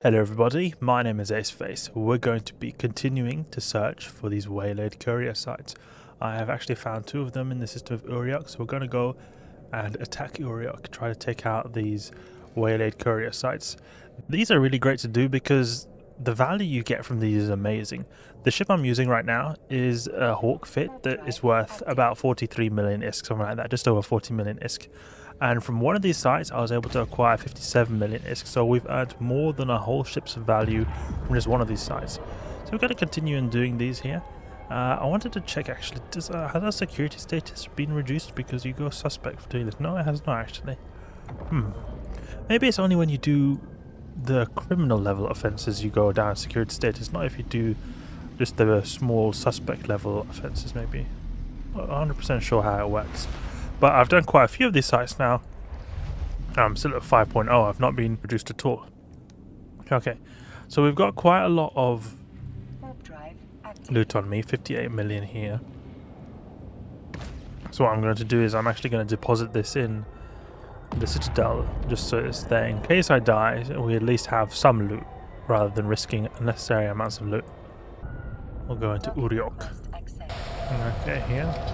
Hello everybody, my name is Aceface. We're going to be continuing to search for these Waylaid courier sites. I have actually found 2 of them in the system of Uriok, so we're going to go and attack Uriok, try to take out these Waylaid courier sites. These are really great to do because the value you get from these is amazing. The ship I'm using right now is a Hawk Fit that is worth about 43 million ISK, something like that, just over 40 million ISK. And from one of these sites I was able to acquire 57 million ISK, so we've earned more than a whole ship's value from just one of these sites. So we're going to continue in doing these here. I wanted to check actually, has our security status been reduced because you go suspect for doing this? No, it has not actually. Maybe it's only when you do the criminal level offences you go down security status, not if you do just the small suspect level offences maybe. Not 100% sure how it works. But I've done quite a few of these sites now. I'm still at 5.0, I've not been reduced at all. Okay, so we've got quite a lot of loot on me, 58 million here. So what I'm going to do is I'm actually going to deposit this in the Citadel, just so it's there in case I die, we at least have some loot, rather than risking unnecessary amounts of loot. We'll go into Uriok. Okay, here.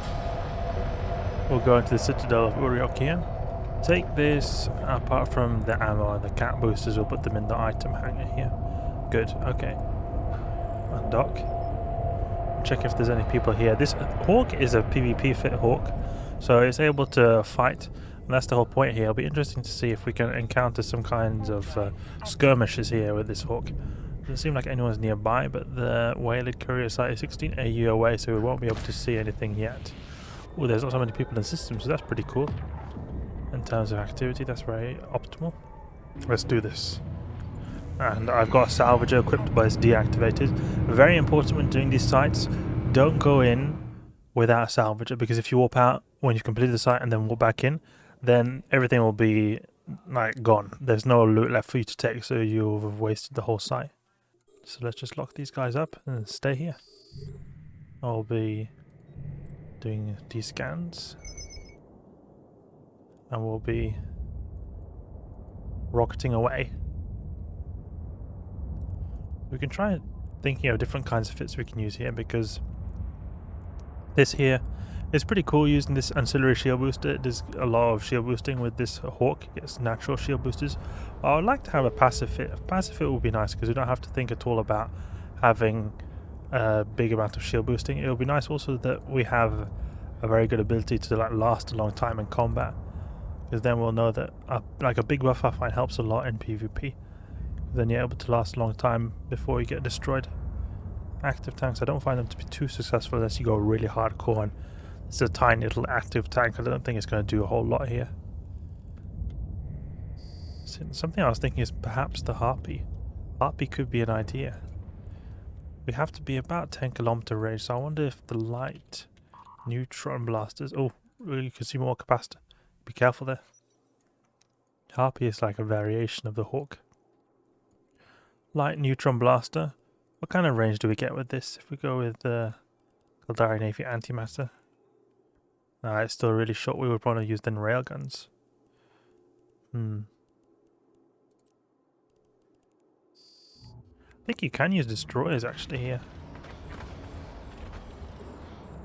We'll go into the Citadel of Uriok here. Take this, apart from the ammo and the cat boosters, we'll put them in the item hanger here. Good, okay. Undock. Check if there's any people here. This Hawk is a PvP fit Hawk, so it's able to fight, and that's the whole point here. It'll be interesting to see if we can encounter some kinds of skirmishes here with this Hawk. Doesn't seem like anyone's nearby, but the Waylaid courier site is 16 AU away, so we won't be able to see anything yet. Oh, there's not so many people in the system, so that's pretty cool. In terms of activity, that's very optimal. Let's do this. And I've got a Salvager equipped, but it's deactivated. Very important when doing these sites, don't go in without a Salvager, because if you warp out when you've completed the site and then warp back in, then everything will be like gone. There's no loot left for you to take, so you'll have wasted the whole site. So let's just lock these guys up and stay here. I'll be doing these scans, and we'll be rocketing away. We can try thinking of different kinds of fits we can use here, because this here is pretty cool using this ancillary shield booster. It does a lot of shield boosting with this Hawk. It gets natural shield boosters. I would like to have a passive fit. A passive fit would be nice because we don't have to think at all about having a big amount of shield boosting. It would be nice also that we have a very good ability to last a long time in combat, because then we'll know that like a big buffer fight helps a lot in PvP. Then you're able to last a long time before you get destroyed. Active tanks, I don't find them to be too successful unless you go really hardcore, and it's a tiny little active tank. I don't think it's going to do a whole lot here. Something I was thinking is perhaps the Harpy. Harpy could be an idea. We have to be about 10 kilometer range, so I wonder if the light neutron blasters... Oh, you can see more capacitor. Be careful there. Harpy is like a variation of the Hawk. Light neutron blaster. What kind of range do we get with this? If we go with the Caldari Navy antimatter. Nah, it's still really short. We would probably use then railguns. I think you can use destroyers actually here.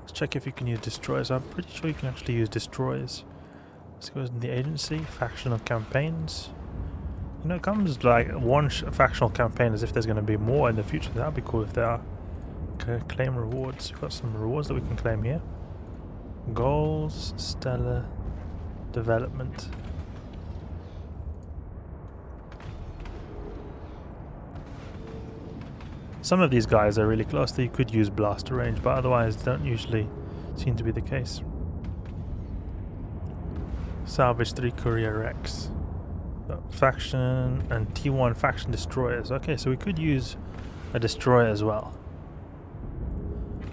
Let's check if you can use destroyers. I'm pretty sure you can actually use destroyers. This goes in the agency, factional campaigns. You know, it comes like one factional campaign as if there's going to be more in the future. That'd be cool if there are. Okay, claim rewards. We've got some rewards that we can claim here. Goals, stellar, development. Some of these guys are really close that you could use blaster range, but otherwise don't usually seem to be the case. Salvage 3 Courier X. Faction and T1 faction destroyers. Okay, so we could use a destroyer as well.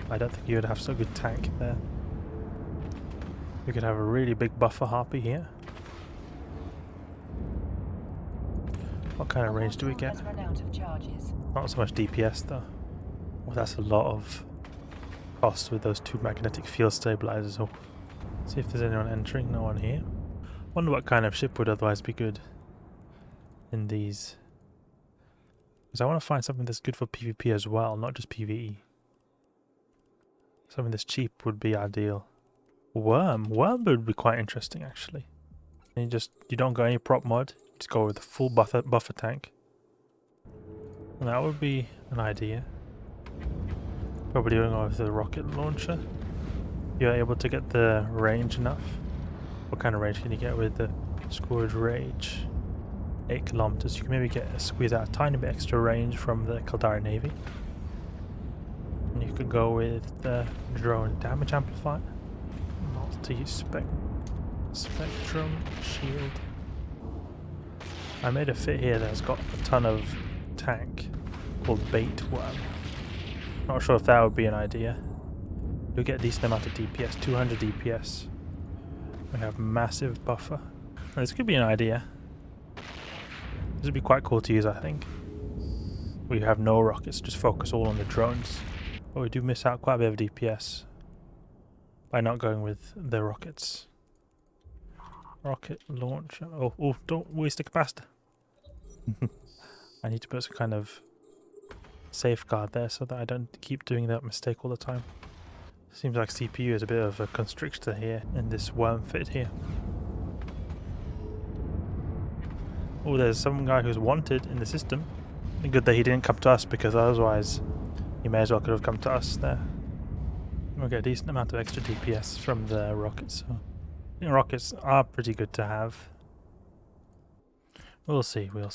I don't think you would have so good tank there. We could have a really big buffer Harpy here. What kind of range do we get? Not so much DPS though. Well, that's a lot of cost with those 2 magnetic field stabilizers. Oh, see if there's anyone entering. No one here. Wonder what kind of ship would otherwise be good in these Because I want to find something that's good for PvP as well, not just PvE. Something that's cheap would be ideal. Worm would be quite interesting actually. And you don't go any prop mod, you just go with the full buffer tank. And that would be an idea. Probably going over the rocket launcher. You're able to get the range enough. What kind of range can you get with the Scourge Rage? 8 kilometers. You can maybe squeeze out a tiny bit extra range from the Caldari Navy. And you could go with the drone damage amplifier. Multi-spectrum shield. I made a fit here that's got a ton of tank called Bait Worm. Not sure if that would be an idea. You'll get a decent amount of DPS, 200 DPS. We have massive buffer. Now, this could be an idea. This would be quite cool to use, I think. We have no rockets, just focus all on the drones. But we do miss out quite a bit of DPS by not going with the rockets. Rocket launcher. Oh, don't waste the capacitor. I need to put some kind of safeguard there so that I don't keep doing that mistake all the time. Seems like CPU is a bit of a constrictor here in this worm fit here. Oh, there's some guy who's wanted in the system. Good that he didn't come to us, because otherwise he may as well could have come to us there. We'll get a decent amount of extra DPS from the rockets. So I think rockets are pretty good to have. We'll see. Well,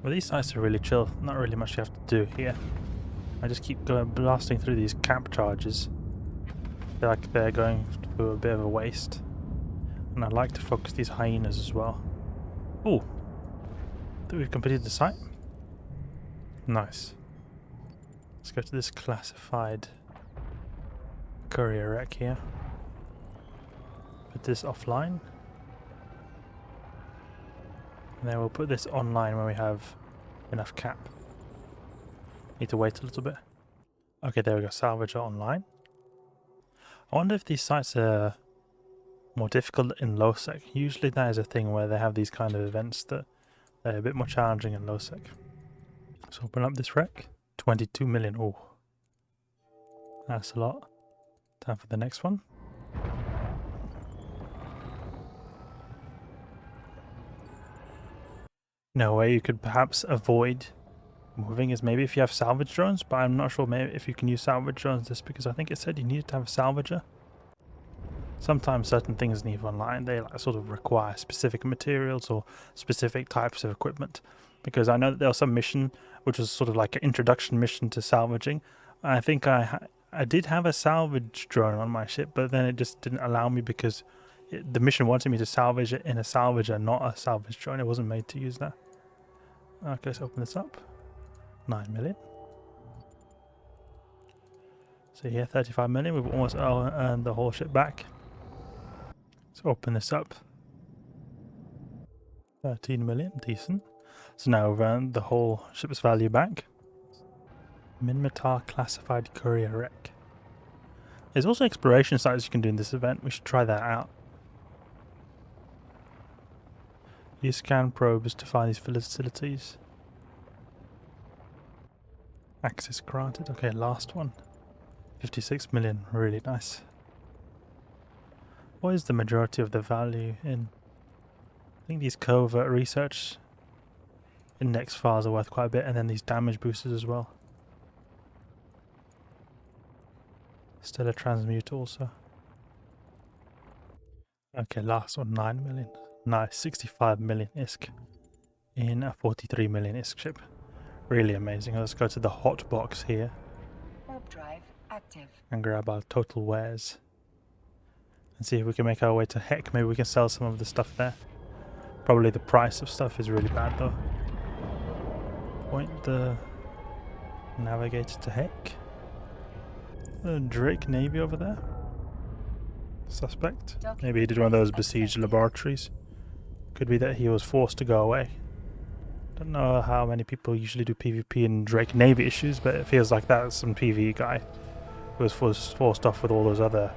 these sites are really chill. Not really much you have to do here. I just keep blasting through these camp charges. I feel like they're going through a bit of a waste. And I'd like to focus these hyenas as well. Oh, I think we've completed the site. Nice. Let's go to this classified courier wreck here. Put this offline. And then we'll put this online when we have enough cap. Need to wait a little bit. Okay, there we go. Salvager online. I wonder if these sites are more difficult in low sec. Usually that is a thing where they have these kind of events that they're a bit more challenging in low sec. Let's open up this wreck. 22 million. Oh, that's a lot. Time for the next one. No way you could perhaps avoid moving is maybe if you have salvage drones, but I'm not sure maybe if you can use salvage drones just because I think it said you needed to have a salvager. Sometimes certain things in EVE Online, they sort of require specific materials or specific types of equipment. Because I know that there was some mission which was sort of like an introduction mission to salvaging. I think I did have a salvage drone on my ship, but then it just didn't allow me because the mission wanted me to salvage it in a salvager, not a salvage drone. It wasn't made to use that. Okay, let's open this up. 9 million. So here, 35 million. We've almost earned the whole ship back. Let's open this up. 13 million, decent. So now we've earned the whole ship's value back. Minmatar classified courier wreck. There's also exploration sites you can do in this event. We should try that out. You scan probes to find these facilities. Access granted. Okay, last one. 56 million. Really nice. What is the majority of the value in? I think these covert research index files are worth quite a bit, and then these damage boosters as well. Stellar transmute also. Okay, last one, 9 million. Nice, 65 million ISK in a 43 million ISK ship. Really amazing. Let's go to the hot box here. Warpdrive active. And grab our total wares. And see if we can make our way to Heck. Maybe we can sell some of the stuff there. Probably the price of stuff is really bad though. Point the navigator to Heck. Drake Navy over there. Suspect. Maybe he did one of those besieged laboratories. Could be that he was forced to go away. Don't know how many people usually do PvP in Drake Navy issues, but it feels like that's some PvE guy who was forced off with all those other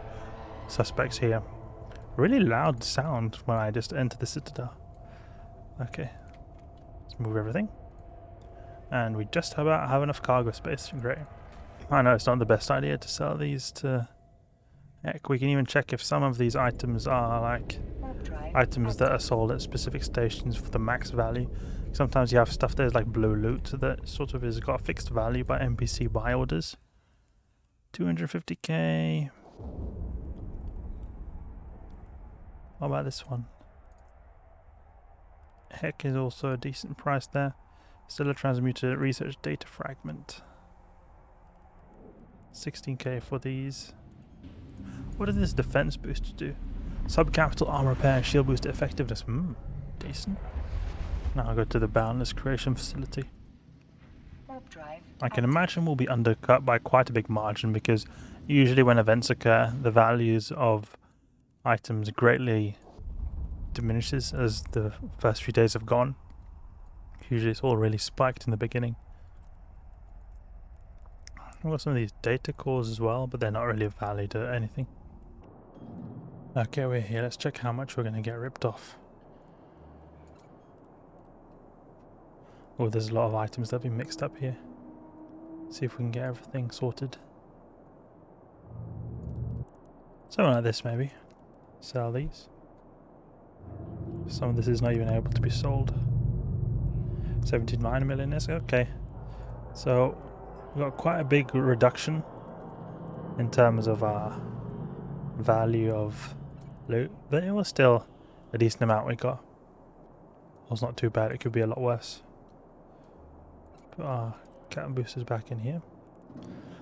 suspects here. Really loud sound when I just enter the Citadel. Okay. Let's move everything. And we just about have enough cargo space. Great. I know it's not the best idea to sell these to... Heck, we can even check if some of these items are like items that are sold at specific stations for the max value. Sometimes you have stuff there's like blue loot that sort of has got a fixed value by NPC buy orders. 250k. What about this one? Heck is also a decent price there. Still a transmuter research data fragment. 16k for these. What does this defense booster do? Subcapital armor repair and shield booster effectiveness. Decent. Now I'll go to the Boundless Creation Facility. I can imagine we'll be undercut by quite a big margin because usually when events occur, the values of items greatly diminishes as the first few days have gone. Usually it's all really spiked in the beginning. We've got some of these data cores as well, but they're not really valued at anything. Okay, we're here. Let's check how much we're going to get ripped off. Oh, there's a lot of items that have been mixed up here. See if we can get everything sorted. Something like this maybe. Sell these. Some of this is not even able to be sold. 79 million is okay. So we've got quite a big reduction in terms of our value of loot, but it was still a decent amount we got. It was not too bad, it could be a lot worse. Put our cat boosters back in here.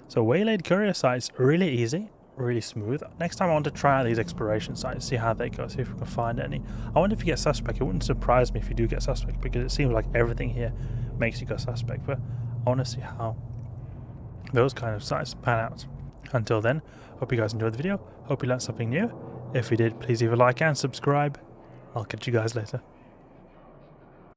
So Waylaid courier sites, really easy, really smooth. Next time I want to try out these exploration sites, see how they go, see if we can find any. I wonder if you get suspect. It wouldn't surprise me if you do get suspect because it seems like everything here makes you go suspect, but I want to see how those kind of sites pan out. Until then, hope you guys enjoyed the video, hope you learned something new. If you did, please leave a like and subscribe. I'll catch you guys later.